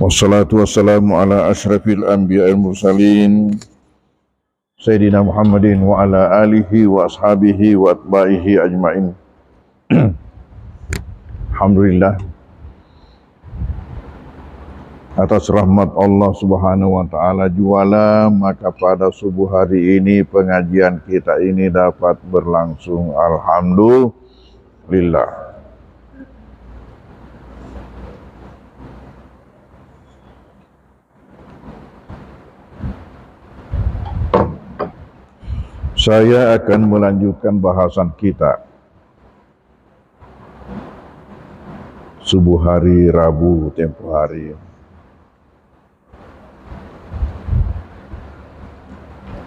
Wassalatu wassalamu ala ashrafil anbiya'il mursalin Sayyidina Muhammadin wa ala alihi wa ashabihi wa atba'ihi ajma'in. Alhamdulillah, atas rahmat Allah subhanahu wa ta'ala juala, maka pada subuh hari ini pengajian kita ini dapat berlangsung. Alhamdulillah. Saya akan melanjutkan bahasan kita subuh hari Rabu tempoh hari,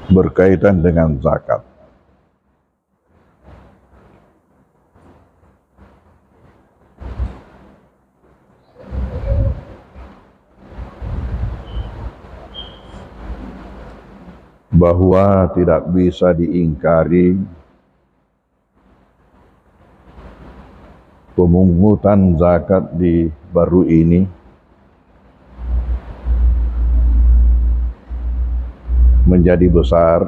berkaitan dengan zakat. Bahwa tidak bisa diingkari pemungutan zakat di baru ini menjadi besar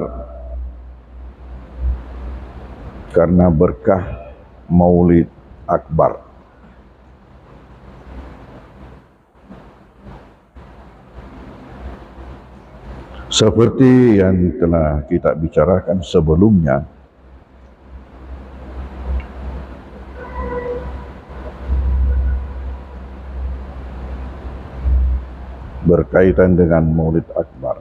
karena berkah Maulid Akbar. Seperti yang telah kita bicarakan sebelumnya, berkaitan dengan Maulid Akbar,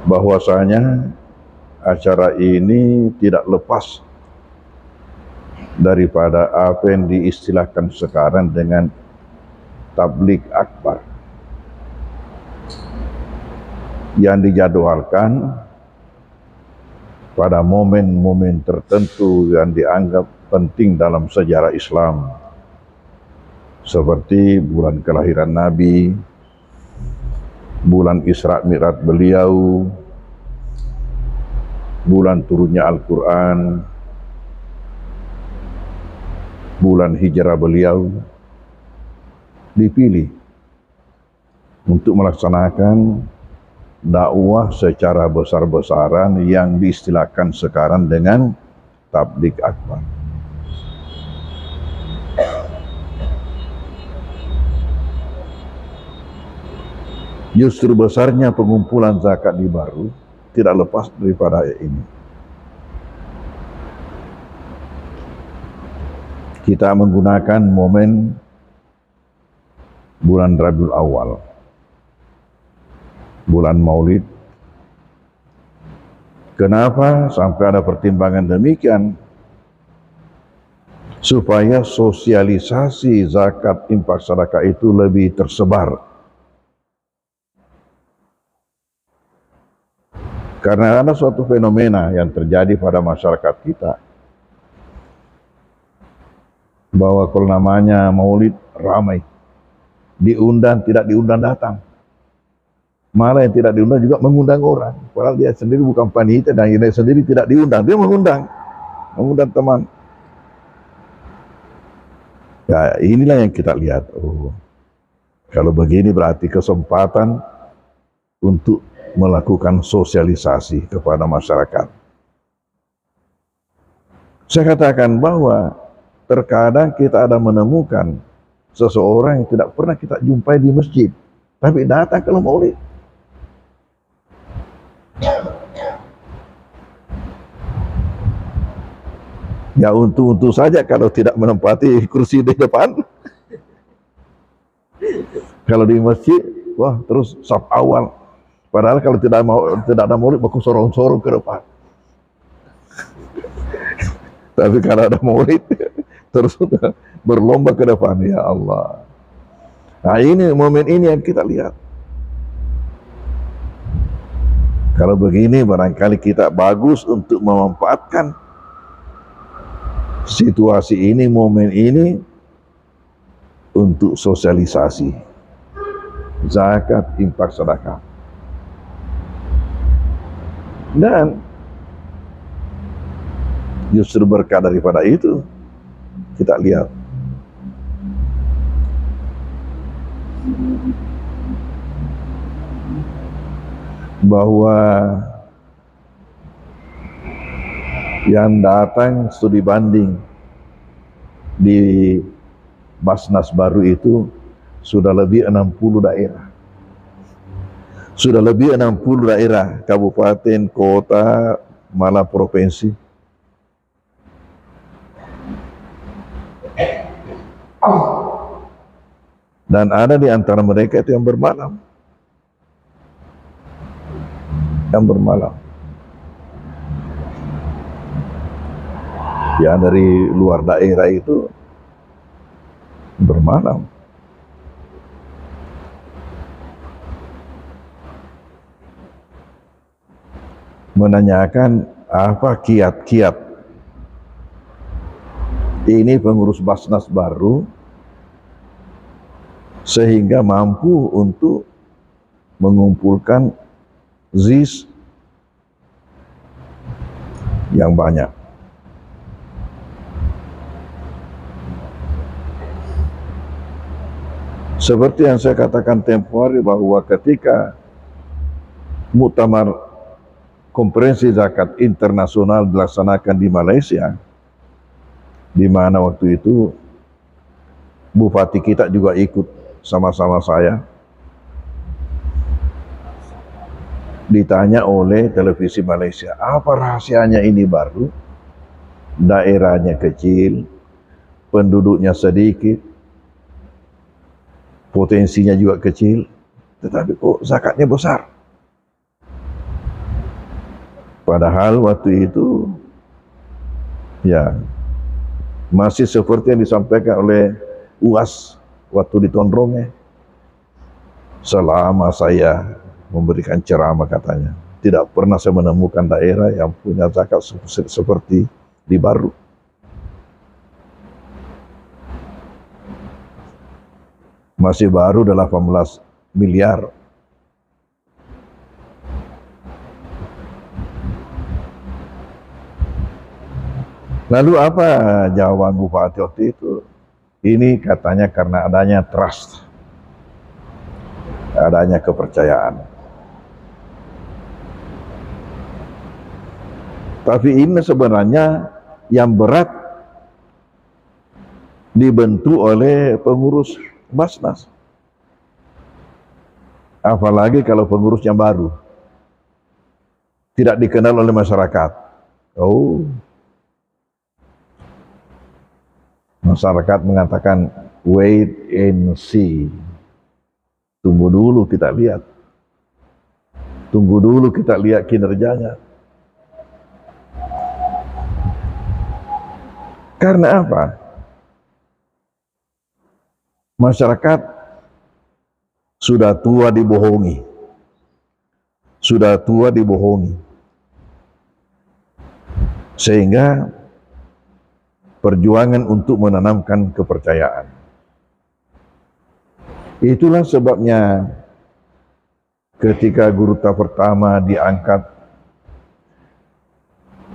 bahwasanya acara ini tidak lepas daripada apa yang diistilahkan sekarang dengan tablik akbar, yang dijadwalkan pada momen-momen tertentu yang dianggap penting dalam sejarah Islam, seperti bulan kelahiran Nabi, bulan Isra Mi'raj beliau, bulan turunnya Al-Quran, bulan hijrah beliau, dipilih untuk melaksanakan dakwah secara besar-besaran yang diistilahkan sekarang dengan tablik akbar. Justru besarnya pengumpulan zakat di baru tidak lepas daripada ini. Kita menggunakan momen bulan Rabiul Awal, bulan Maulid. Kenapa sampai ada pertimbangan demikian? Supaya sosialisasi zakat infak sedekah itu lebih tersebar. Karena ada suatu fenomena yang terjadi pada masyarakat kita, bahwa kalau namanya Maulid ramai, diundang tidak diundang datang, malah yang tidak diundang juga mengundang orang, padahal dia sendiri bukan panitia dan dia sendiri tidak diundang, dia mengundang teman. Ya, inilah yang kita lihat. Oh, kalau begini berarti kesempatan untuk melakukan sosialisasi kepada masyarakat. Saya katakan bahwa terkadang kita ada menemukan seseorang yang tidak pernah kita jumpai di masjid, tapi datang ke Maulid. Ya untung saja kalau tidak menempati kursi di depan. Kalau di masjid, wah terus saf awal. Padahal kalau tidak ada Maulid, aku sorong-sorong ke depan. Tapi kalau ada Maulid, terus berlomba ke depan. Ya Allah. Nah ini momen ini yang kita lihat. Kalau begini barangkali kita bagus untuk memanfaatkan situasi ini, momen ini, untuk sosialisasi zakat infak sedekah. Dan justru berkah daripada itu, kita lihat. Bahwa yang datang studi banding di Basnas baru itu sudah lebih 60 daerah. Sudah lebih 60 daerah, kabupaten, kota, malah provinsi. Dan ada di antara mereka itu yang bermalam. Yang bermalam. Yang dari luar daerah itu bermalam. Menanyakan apa kiat-kiat ini pengurus Basnas baru sehingga mampu untuk mengumpulkan ZIS yang banyak. Seperti yang saya katakan tempo hari bahwa ketika muktamar konferensi zakat internasional dilaksanakan di Malaysia, di mana waktu itu bupati kita juga ikut sama-sama saya. Ditanya oleh televisi Malaysia, apa rahasianya ini baru? Daerahnya kecil, penduduknya sedikit, potensinya juga kecil, tetapi kok zakatnya besar. Padahal waktu itu ya masih seperti yang disampaikan oleh UAS waktu di Tondronge. Selama saya memberikan ceramah katanya, tidak pernah saya menemukan daerah yang punya zakat seperti di Baru. Masih baru 18 miliar. Lalu apa jawaban bupati waktu itu? Ini katanya karena adanya trust, adanya kepercayaan. Tapi ini sebenarnya yang berat dibentuk oleh pengurus Basnas. Apalagi kalau pengurus yang baru, tidak dikenal oleh masyarakat. Oh, masyarakat mengatakan wait and see. Tunggu dulu kita lihat. Tunggu dulu kita lihat kinerjanya. Karena apa? Masyarakat sudah tua dibohongi. Sudah tua dibohongi. Sehingga perjuangan untuk menanamkan kepercayaan. Itulah sebabnya ketika Guru Ta pertama diangkat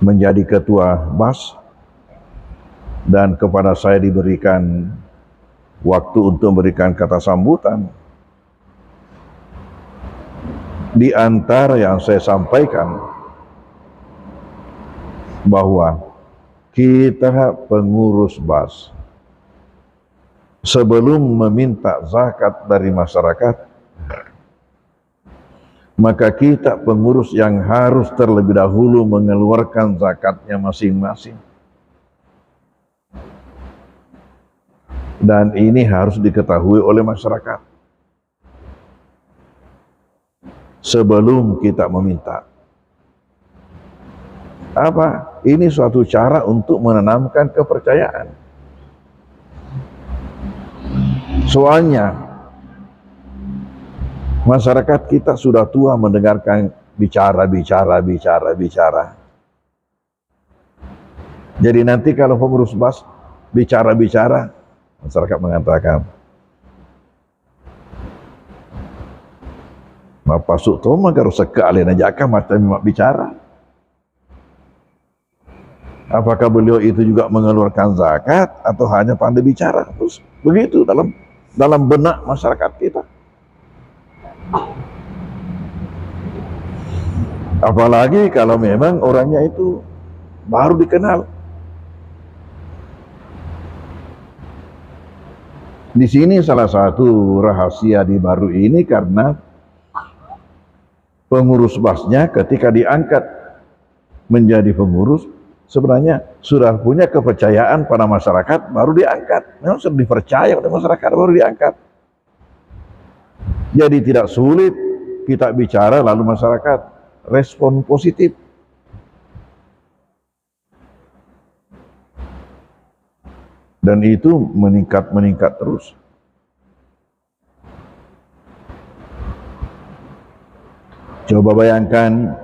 menjadi ketua BAS dan kepada saya diberikan waktu untuk memberikan kata sambutan, di antara yang saya sampaikan bahwa kita pengurus BAS sebelum meminta zakat dari masyarakat, maka kita pengurus yang harus terlebih dahulu mengeluarkan zakatnya masing-masing. Dan ini harus diketahui oleh masyarakat sebelum kita meminta. Apa? Ini suatu cara untuk menanamkan kepercayaan. Soalnya masyarakat kita sudah tua mendengarkan bicara. Jadi nanti kalau pengurus BAS bicara, masyarakat mengatakan, Bapak Sukto mah harus sekali aja kan macam bicara. Apakah beliau itu juga mengeluarkan zakat atau hanya pandai bicara? Terus begitu dalam benak masyarakat kita. Apalagi kalau memang orangnya itu baru dikenal. Di sini salah satu rahasia di Baru ini karena pengurus basnya ketika diangkat menjadi pengurus sebenarnya sudah punya kepercayaan pada masyarakat baru diangkat. Memang sudah dipercaya oleh masyarakat baru diangkat. Jadi tidak sulit kita bicara lalu masyarakat respon positif. Dan itu meningkat terus. Coba bayangkan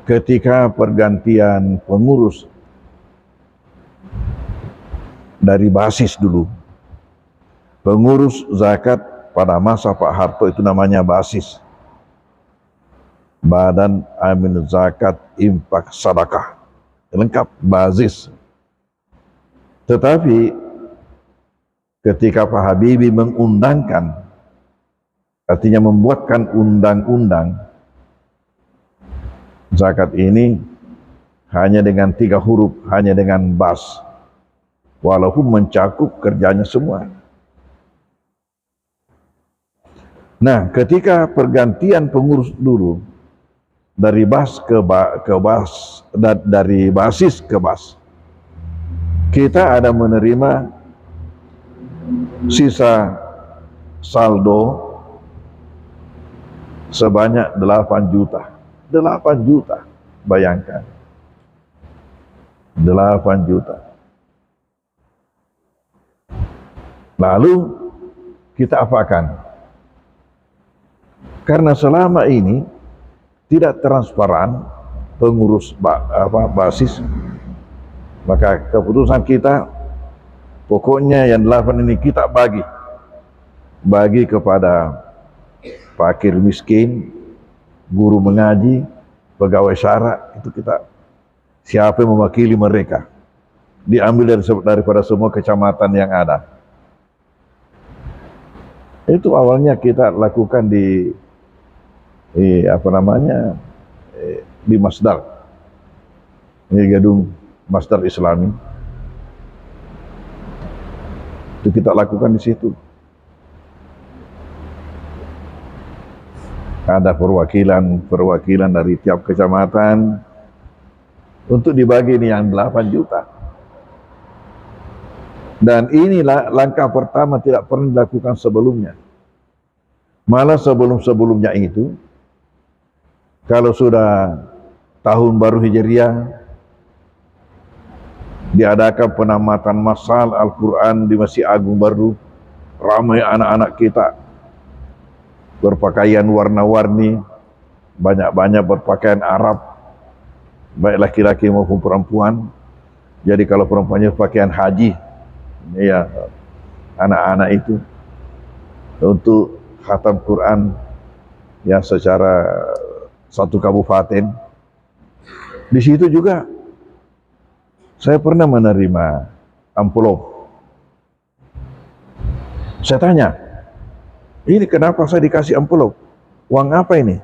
ketika pergantian pengurus dari basis dulu. Pengurus zakat pada masa Pak Harto itu namanya basis. Badan Amin Zakat Infak Sadakah. Lengkap basis. Tetapi ketika Pak Habibie mengundangkan, artinya membuatkan undang-undang zakat ini hanya dengan 3 huruf, hanya dengan bas, walaupun mencakup kerjanya semua. Nah, ketika pergantian pengurus dulu dari bas ke bas, dari basis ke bas, kita ada menerima sisa saldo sebanyak 8 juta. 8 juta, bayangkan. 8 juta. Lalu kita apakan? Karena selama ini tidak transparan pengurus basis, maka keputusan kita pokoknya yang 8 ini kita bagi kepada fakir miskin, guru mengaji, pegawai syara, itu kita siapa yang mewakili mereka diambil daripada semua kecamatan yang ada. Itu awalnya kita lakukan di Masdar, di gedung Masdar Islami. Itu kita lakukan di situ. Ada perwakilan dari tiap kecamatan untuk dibagi ini yang 8 juta. Dan inilah langkah pertama tidak pernah dilakukan sebelumnya. Malah sebelum-sebelumnya itu, kalau sudah tahun baru Hijriah, diadakan penamatan massal Al-Quran di Masjid Agung Baru, ramai anak-anak kita berpakaian warna-warni, banyak-banyak berpakaian Arab, baik laki-laki maupun perempuan. Jadi kalau perempuannya pakaian haji, ya anak-anak itu untuk khatam Quran ya secara satu kabupaten. Di situ juga saya pernah menerima amplop. Saya tanya, ini kenapa saya dikasih amplop? Uang apa ini?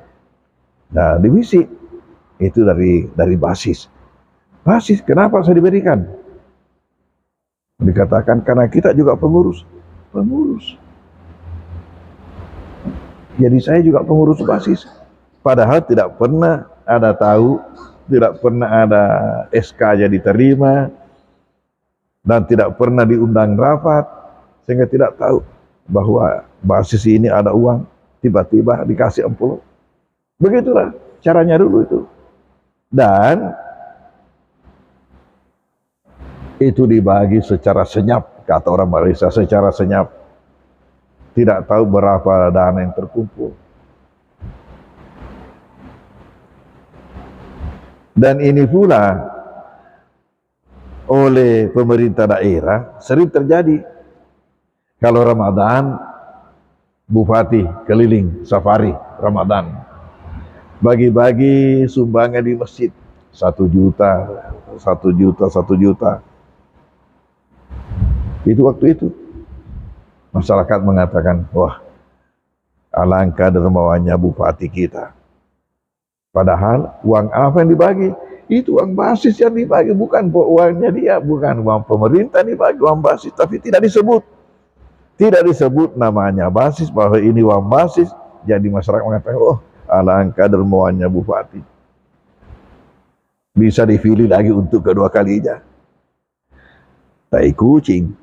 Nah, divisi itu dari basis. Basis, kenapa saya diberikan? Dikatakan karena kita juga pengurus. Jadi saya juga pengurus basis. Padahal tidak pernah ada tahu, tidak pernah ada SK-nya diterima, dan tidak pernah diundang rapat, sehingga tidak tahu bahwa basis ini ada uang, tiba-tiba dikasih amplop. Begitulah caranya dulu itu. Dan itu dibagi secara senyap, kata orang Malaysia, secara senyap. Tidak tahu berapa dana yang terkumpul. Dan ini pula oleh pemerintah daerah sering terjadi. Kalau Ramadan, bupati keliling safari Ramadan, bagi-bagi sumbangan di masjid 1 juta, 1 juta, 1 juta. Itu waktu itu masyarakat mengatakan, wah, alangkah dermawannya bupati kita. Padahal uang apa yang dibagi? Itu uang basis yang dibagi, bukan uangnya dia, bukan uang pemerintah dibagi, uang basis, tapi tidak disebut. Tidak disebut namanya basis, bahwa ini uang basis. Jadi masyarakat mengatakan, oh, alangkah dermawannya bupati. Bisa dipilih lagi untuk kedua kalinya. Tai kucing.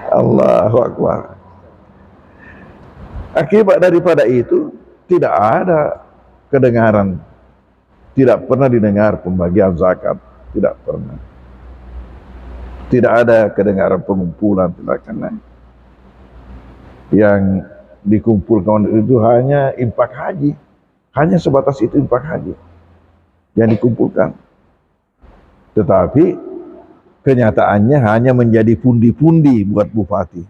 Allahu Akbar. Akibat daripada itu, tidak ada kedengaran, tidak pernah didengar pembagian zakat, tidak pernah. Tidak ada kedengaran pengumpulan, tidak kena. Yang dikumpulkan itu hanya infak haji, hanya sebatas itu infak haji yang dikumpulkan. Tetapi kenyataannya hanya menjadi pundi-pundi buat bupati.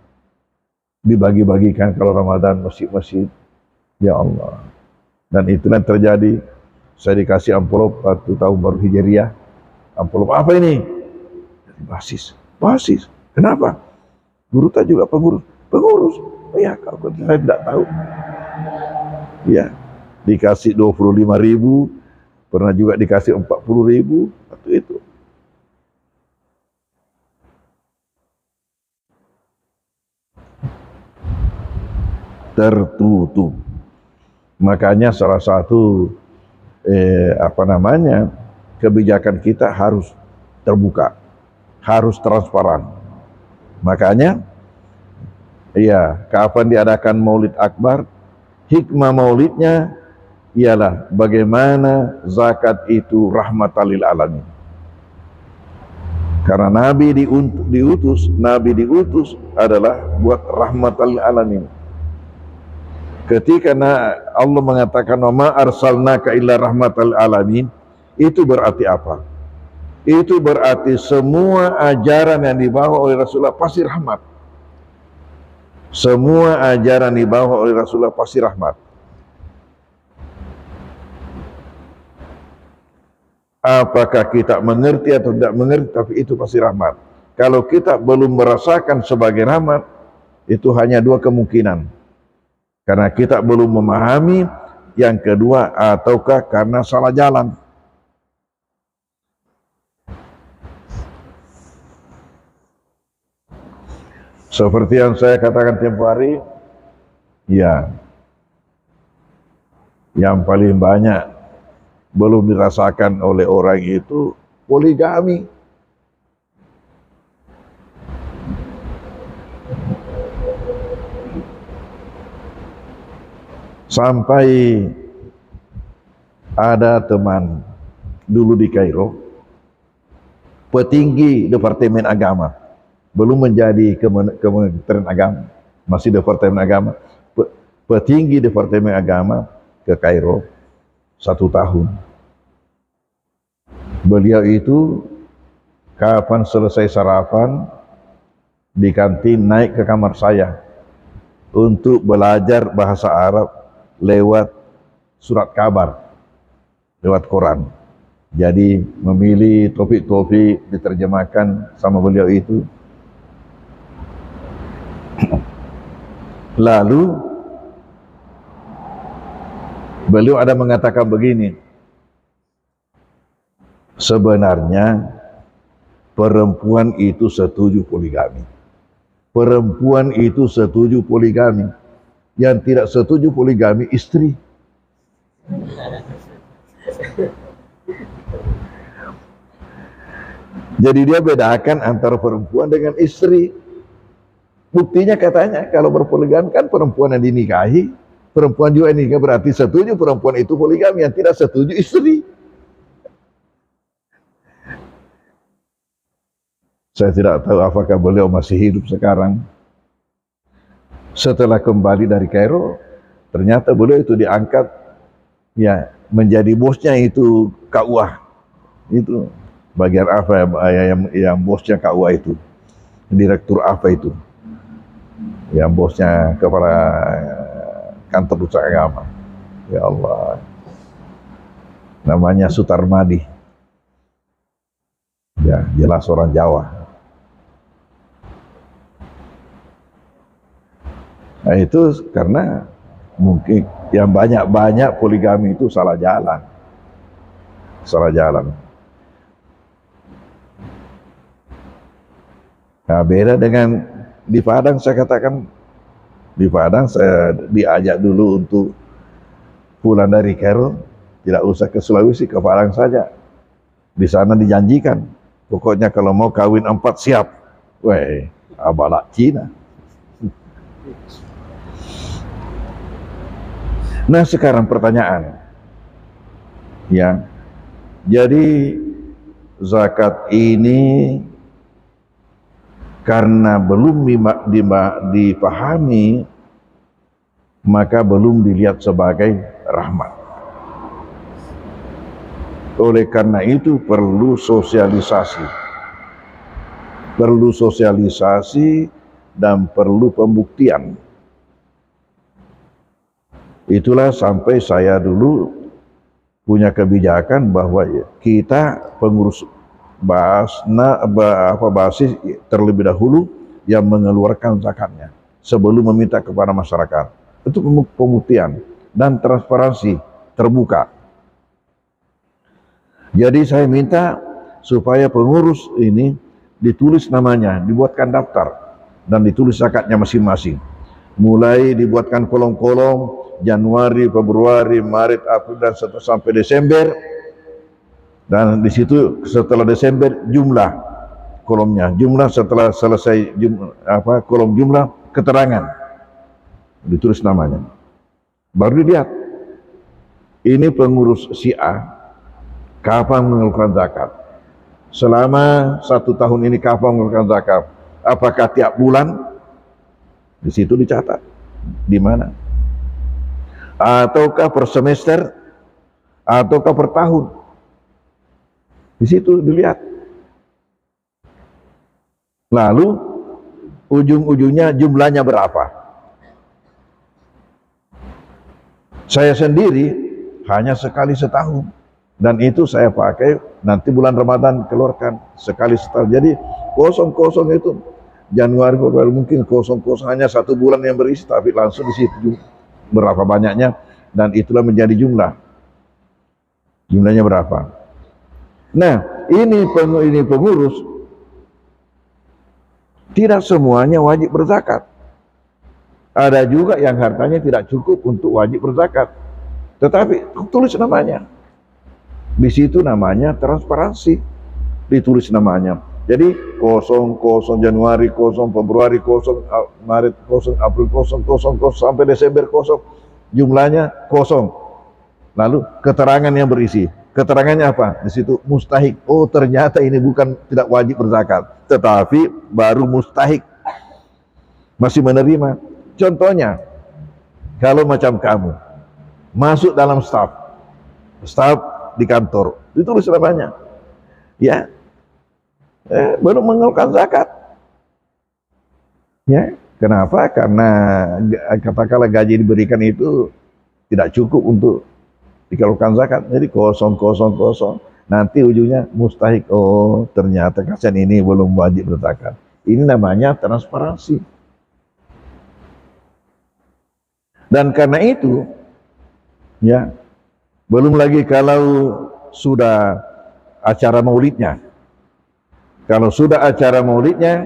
Dibagi-bagikan kalau Ramadan masjid-masjid. Ya Allah. Dan itulah yang terjadi. Saya dikasih amplop waktu tahun baru Hijriah. Amplop apa ini? Dari basis. Basis. Kenapa? Guru tak juga pengurus. Pengurus. Oh ya, saya tidak tahu. Ya, dikasih 25.000. Pernah juga dikasih 40.000. Waktu itu. Tertutup. Makanya salah satu kebijakan kita harus terbuka, harus transparan. Makanya kapan diadakan Maulid Akbar, hikmah maulidnya ialah bagaimana zakat itu rahmatan lil alamin. Karena Nabi diutus adalah buat rahmatan lil alamin. Ketika Allah mengatakan wa ma arsalnaka illa rahmatal alamin, itu berarti apa? Itu berarti semua ajaran yang dibawa oleh Rasulullah pasti rahmat. Semua ajaran dibawa oleh Rasulullah pasti rahmat. Apakah kita mengerti atau tidak mengerti, tapi itu pasti rahmat. Kalau kita belum merasakan sebagai rahmat, itu hanya dua kemungkinan. Karena kita belum memahami, yang kedua, ataukah karena salah jalan. Seperti yang saya katakan tempo hari, ya, yang paling banyak belum dirasakan oleh orang itu poligami. Sampai ada teman dulu di Kairo, petinggi Departemen Agama, belum menjadi Kementerian Agama, masih Departemen Agama, petinggi Departemen Agama ke Kairo 1 tahun. Beliau itu kapan selesai sarapan di kantin naik ke kamar saya untuk belajar bahasa Arab lewat surat kabar, lewat Quran. Jadi memilih topik-topik diterjemahkan sama beliau itu. Lalu beliau ada mengatakan begini, sebenarnya perempuan itu setuju poligami. Perempuan itu setuju poligami. Yang tidak setuju poligami istri. Jadi dia bedakan antara perempuan dengan istri. Buktinya katanya kalau berpoligami kan perempuan yang dinikahi, perempuan juga yang nikah, berarti setuju perempuan itu poligami, yang tidak setuju istri. Saya tidak tahu apakah beliau masih hidup sekarang. Setelah kembali dari Kairo, ternyata beliau itu diangkat ya menjadi bosnya itu KUA. Itu bagian apa yang bosnya KUA itu? Direktur apa itu? Yang bosnya kepala kantor pusat agama. Ya Allah. namanya Sutarmadi. Ya, jelas orang Jawa. Nah, itu karena mungkin yang banyak poligami itu salah jalan. Salah jalan. Nah, beda dengan di Padang, saya katakan, di Padang saya diajak dulu untuk pulang dari Kairo, tidak usah ke Sulawesi, ke Padang saja. Di sana dijanjikan, pokoknya kalau mau kawin 4 siap. Weh, abalak Cina. Nah, sekarang pertanyaan, ya, jadi zakat ini karena belum dipahami, maka belum dilihat sebagai rahmat. Oleh karena itu perlu sosialisasi, dan perlu pembuktian. Itulah sampai saya dulu punya kebijakan bahwa kita pengurus basis terlebih dahulu yang mengeluarkan zakatnya sebelum meminta kepada masyarakat. Itu pembuktian dan transparansi terbuka. Jadi saya minta supaya pengurus ini ditulis namanya, dibuatkan daftar dan ditulis zakatnya masing-masing. Mulai dibuatkan kolom-kolom Januari, Februari, Maret, April, dan sampai Desember. Dan di situ setelah Desember jumlah kolomnya, jumlah setelah selesai kolom jumlah keterangan, ditulis namanya. Baru dilihat ini pengurus si A kapan mengeluarkan zakat, selama 1 tahun ini kapan mengeluarkan zakat, apakah tiap bulan, di situ dicatat di mana, ataukah per semester, ataukah per tahun, di situ dilihat. Lalu ujung-ujungnya jumlahnya berapa. Saya sendiri hanya sekali setahun, dan itu saya pakai nanti bulan Ramadan keluarkan sekali setahun. Jadi kosong itu Januari, Februari, mungkin kosong hanya 1 bulan yang berisi, tapi langsung di situ berapa banyaknya, dan itulah menjadi jumlahnya berapa. Nah, ini pengurus tidak semuanya wajib berzakat. Ada juga yang hartanya tidak cukup untuk wajib berzakat, tetapi tulis namanya. Di situ namanya transparansi, ditulis namanya. Jadi kosong Januari, kosong Februari, kosong Maret, kosong April, kosong sampai Desember kosong, jumlahnya kosong. Lalu keterangan yang berisi, keterangannya apa? Di situ mustahik. Oh, ternyata ini bukan tidak wajib berzakat, tetapi baru mustahik, masih menerima. Contohnya, kalau macam kamu masuk dalam staf di kantor, ditulis namanya, ya, baru mengeluarkan zakat. Ya, kenapa? Karena katakanlah gaji diberikan itu tidak cukup untuk dikeluarkan zakat, jadi kosong. Nanti ujungnya mustahik. Oh, ternyata kasihan ini belum wajib berzakat. Ini namanya transparansi. Dan karena itu, ya, belum lagi kalau sudah acara maulidnya. Kalau sudah acara maulidnya,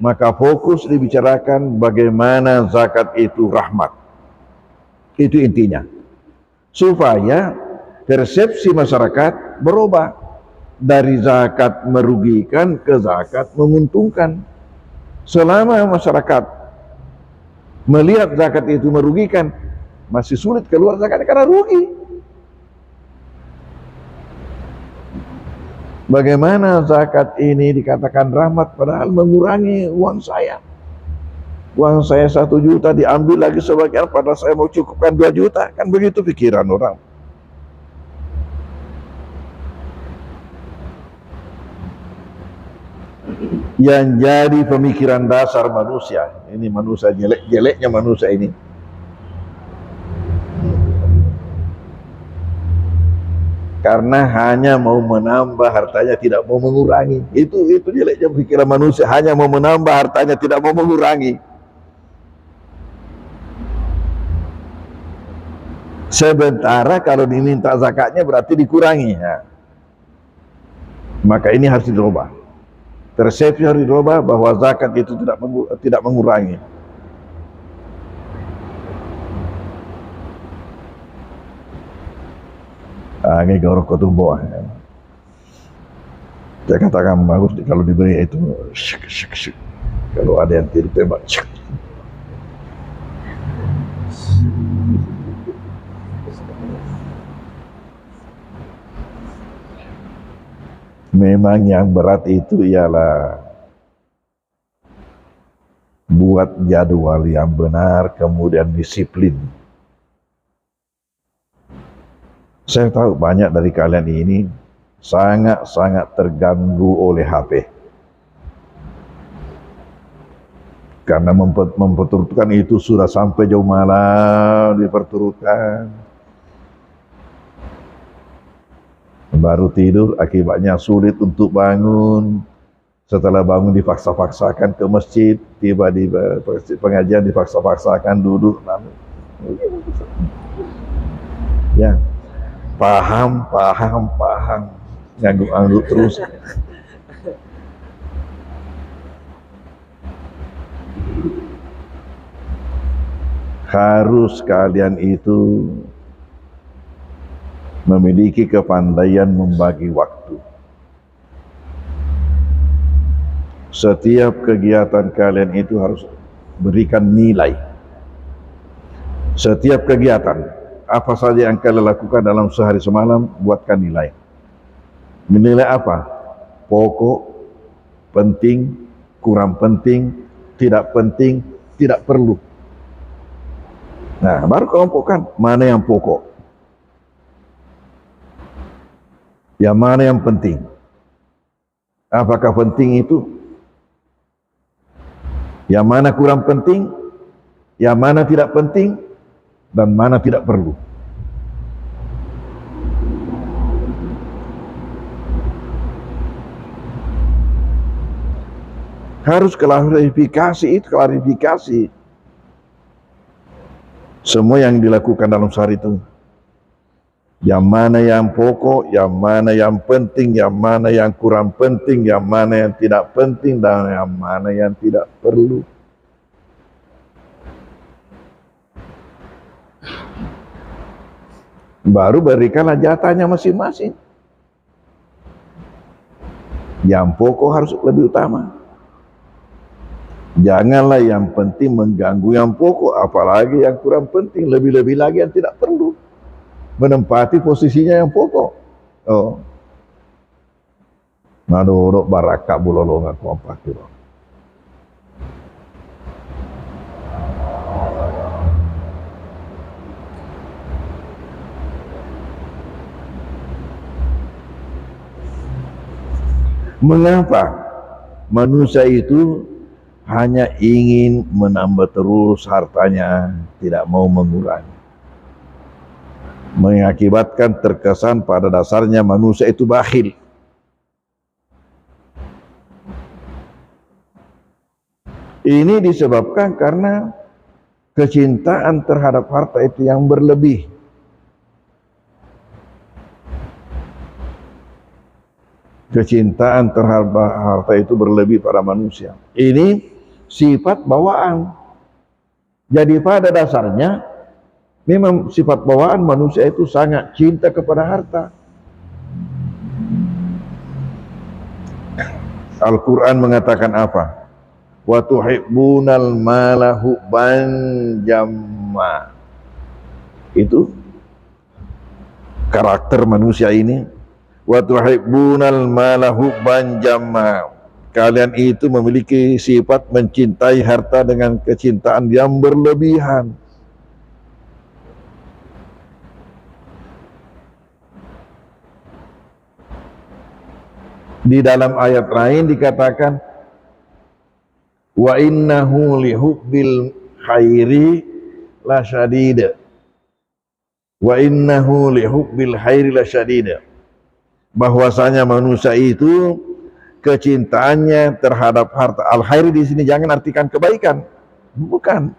maka fokus dibicarakan bagaimana zakat itu rahmat. Itu intinya. Supaya persepsi masyarakat berubah dari zakat merugikan ke zakat menguntungkan. Selama masyarakat melihat zakat itu merugikan, masih sulit keluar zakat karena rugi. Bagaimana zakat ini dikatakan rahmat padahal mengurangi uang saya. Uang saya 1 juta diambil lagi sebagian padahal saya mau cukupkan 2 juta. Kan begitu pikiran orang. Yang jadi pemikiran dasar manusia, ini manusia jelek-jeleknya manusia ini. karena hanya mau menambah hartanya, tidak mau mengurangi. Itu jeleknya pikiran manusia, hanya mau menambah hartanya, tidak mau mengurangi. Sementara kalau diminta zakatnya berarti dikurangi ya. Maka ini harus dirubah. Persepsi harus dirubah bahwa zakat itu tidak mengurangi. Ini gaurah kotumbo. Saya katakan bagus kalau diberi itu syuk, syuk, syuk. Kalau ada yang tidak tembak syuk. Memang yang berat itu ialah buat jadwal yang benar, kemudian disiplin. Saya tahu banyak dari kalian ini sangat-sangat terganggu oleh HP. Karena memperturutkan itu sudah sampai jauh malam diperturutkan. Baru tidur, akibatnya sulit untuk bangun. Setelah bangun dipaksa-paksakan ke masjid, tiba-tiba pengajian dipaksa-paksakan duduk. Ya, paham, ngangguk-ngangguk terus. Harus kalian itu memiliki kepandaian membagi waktu. Setiap kegiatan kalian itu harus berikan nilai. Setiap kegiatan, apa saja yang kalian lakukan dalam sehari semalam, buatkan nilai. Menilai apa? Pokok, penting, kurang penting, tidak perlu. Nah, baru kelompokkan mana yang pokok, yang mana yang penting. Apakah penting itu? Yang mana kurang penting? Yang mana tidak penting? Dan mana tidak perlu? Harus klarifikasi. Semua yang dilakukan dalam sehari itu. Yang mana yang pokok, yang mana yang penting, yang mana yang kurang penting, yang mana yang tidak penting, dan yang mana yang tidak perlu. Baru berikanlah jatahnya masing-masing. Yang pokok harus lebih utama. Janganlah yang penting mengganggu yang pokok, apalagi yang kurang penting, lebih-lebih lagi yang tidak perlu menempati posisinya yang pokok. Oh, madorok baraka bulolo ngaku apa kilo. Mengapa manusia itu hanya ingin menambah terus hartanya, tidak mau mengurangi? Mengakibatkan terkesan pada dasarnya manusia itu bakhil. Ini disebabkan karena kecintaan terhadap harta itu yang berlebih. Kecintaan terhadap harta itu berlebih pada manusia. Ini sifat bawaan. Jadi pada dasarnya memang sifat bawaan manusia itu sangat cinta kepada harta. Al-Quran mengatakan apa? Wa tuhibbunal mala hubban jamma. Itu karakter manusia ini. Wa tuhibbunal mala hubban jamma. Kalian itu memiliki sifat mencintai harta dengan kecintaan yang berlebihan. Di dalam ayat lain dikatakan wa innahu lihubbil khairi lasyadid. Wa innahu lihubbil khairi lasyadid. bahwasanya manusia itu kecintaannya terhadap harta. Al-khairi di sini jangan artikan kebaikan, bukan.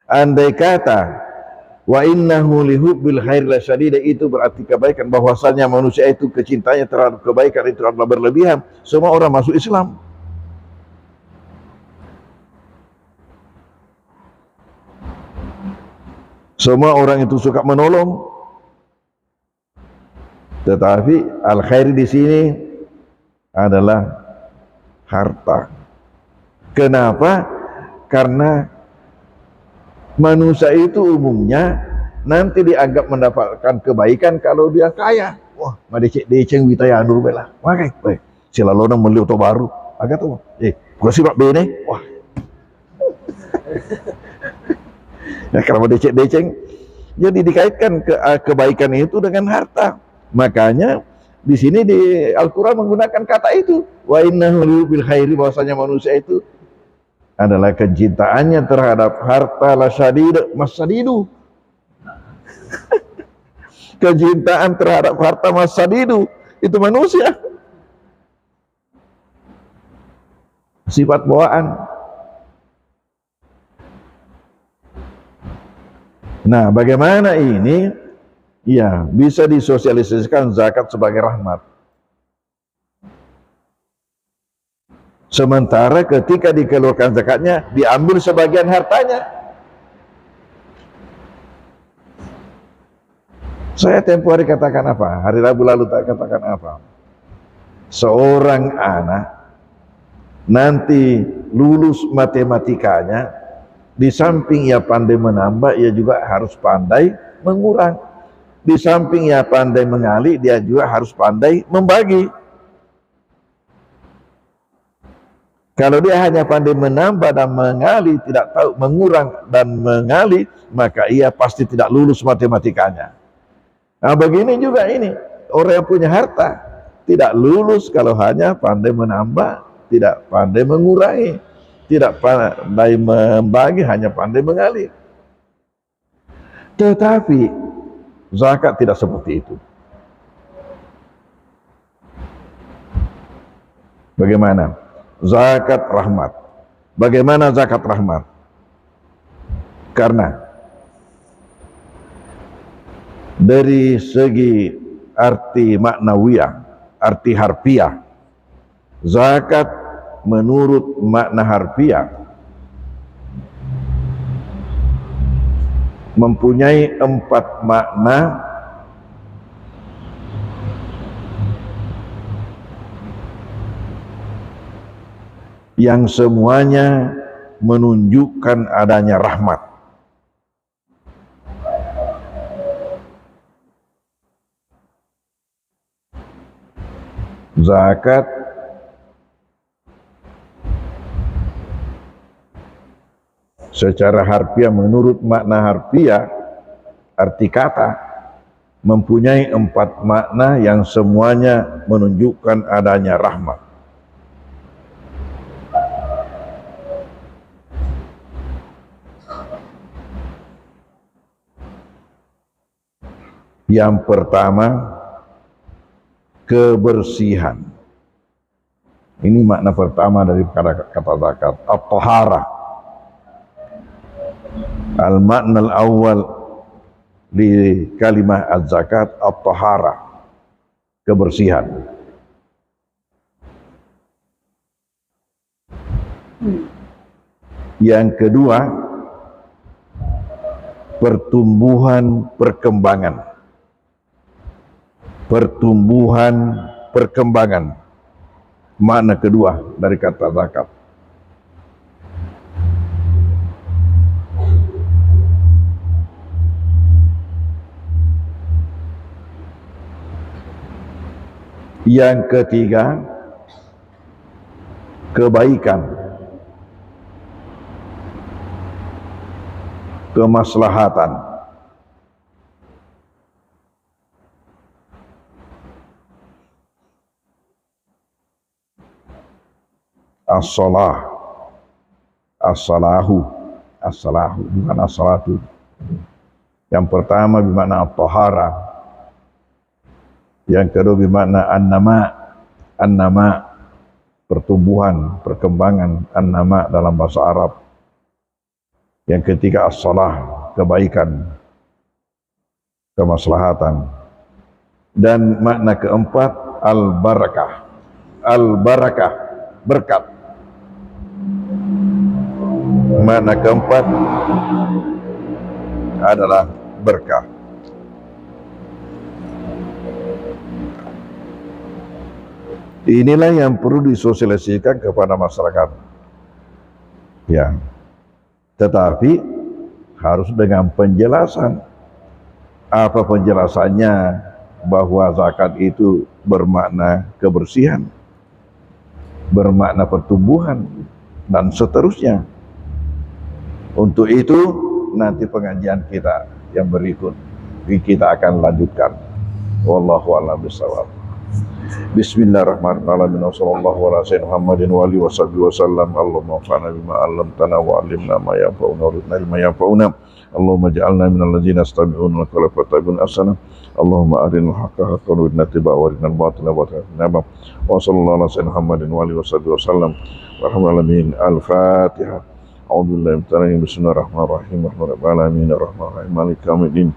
Andai kata wa innahu lihubbil khair lasyadid, itu berarti kebaikan, bahwasanya manusia itu kecintaannya terhadap kebaikan itu adalah berlebihan, semua orang masuk Islam. Semua orang itu suka menolong. Tetapi al-khair di sini adalah harta. Kenapa? Karena manusia itu umumnya nanti dianggap mendapatkan kebaikan kalau dia kaya. Wah, madecek witaya nur bela. Makai, baik. Silalona beli auto baru. Agak tuh. Kursi Pak Bene. Wah. Ya, kalau deceng, jadi dikaitkan kebaikan itu dengan harta. Makanya di sini di Al-Quran menggunakan kata itu, wa innahu bil khairi, bahwasanya manusia itu adalah kecintaannya terhadap harta lasyadid, masadidu. Kecintaan terhadap harta masadidu itu manusia. Sifat bawaan. Nah, bagaimana ini? Ya, bisa disosialisasikan zakat sebagai rahmat. Sementara ketika dikeluarkan zakatnya, diambil sebagian hartanya. Saya tempo hari katakan apa? Hari Rabu lalu tak katakan apa? Seorang anak nanti lulus matematikanya, di samping ia pandai menambah, ia juga harus pandai mengurang. Di samping ia pandai mengali, dia juga harus pandai membagi. Kalau dia hanya pandai menambah dan mengali, tidak tahu mengurang dan mengali, maka ia pasti tidak lulus matematikanya. Nah, begini juga ini, orang yang punya harta tidak lulus kalau hanya pandai menambah, tidak pandai mengurangi, tidak pandai membagi, hanya pandai mengalir. Tetapi zakat tidak seperti itu. Bagaimana? Zakat rahmat. Bagaimana zakat rahmat? Karena dari segi arti maknawiyah, arti harfiah, zakat menurut makna harfiah mempunyai 4 makna yang semuanya menunjukkan adanya rahmat. Zakat secara harfiah, menurut makna harfiah, arti kata, mempunyai 4 makna yang semuanya menunjukkan adanya rahmat. Yang pertama, kebersihan. Ini makna pertama dari kata zakat, at-taharah. Al-makna al-awwal di kalimah az-zakat at-taharah, kebersihan. Yang kedua, pertumbuhan perkembangan. Pertumbuhan perkembangan, makna kedua dari kata zakat. Yang ketiga, kebaikan, kemaslahatan. As-salah, as-salahu, as-salahu, bukan as-salatu. Yang pertama bermakna at-tahara, Yang kedua bermakna an-nama pertumbuhan, perkembangan, an-nama dalam bahasa Arab. Yang ketiga as-salah, kebaikan, kemaslahatan. Dan makna keempat al-barakah. Al-barakah, berkat. Makna keempat adalah berkah. Inilah yang perlu disosialisasikan kepada masyarakat. Ya. Tetapi harus dengan penjelasan. Apa penjelasannya? Bahwa zakat itu bermakna kebersihan, bermakna pertumbuhan, dan seterusnya. Untuk itu nanti pengajian kita yang berikut kita akan lanjutkan. Wallahu a'lam bishawab. Bismillahirrahmanirrahim. Wassallallahu ala sayyidina Muhammadin wa alihi wasallam. Allahumma anfa'na bima 'allamtana wa 'allimna ma yanfa'una wa rizqna ilma yanfa'una. Allahumma ij'alna minal ladzina yastami'una al-qawla fattabi'una ahsana. Allahumma arinal haqqa haqqan warzuqna ittiba'ahu wa arinal batila batilan warzuqna. Wa sallallahu ala sayyidina Muhammadin wa alihi wasallam. Warahmatullahi al-Fatihah. A'udzu billahi minasyaitonir rajim. Bismillahirrahmanirrahim. Rabbil alamin arrahmanir rahim maliki yaumiddin.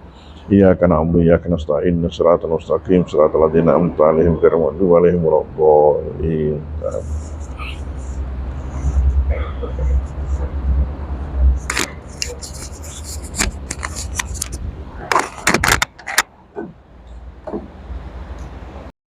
Iyyaka na'budu wa iyyaka nasta'in. Shiratal mustaqim shiratal ladzina an'amta 'alaihim ghairil maghdubi 'alaihim waladdallin.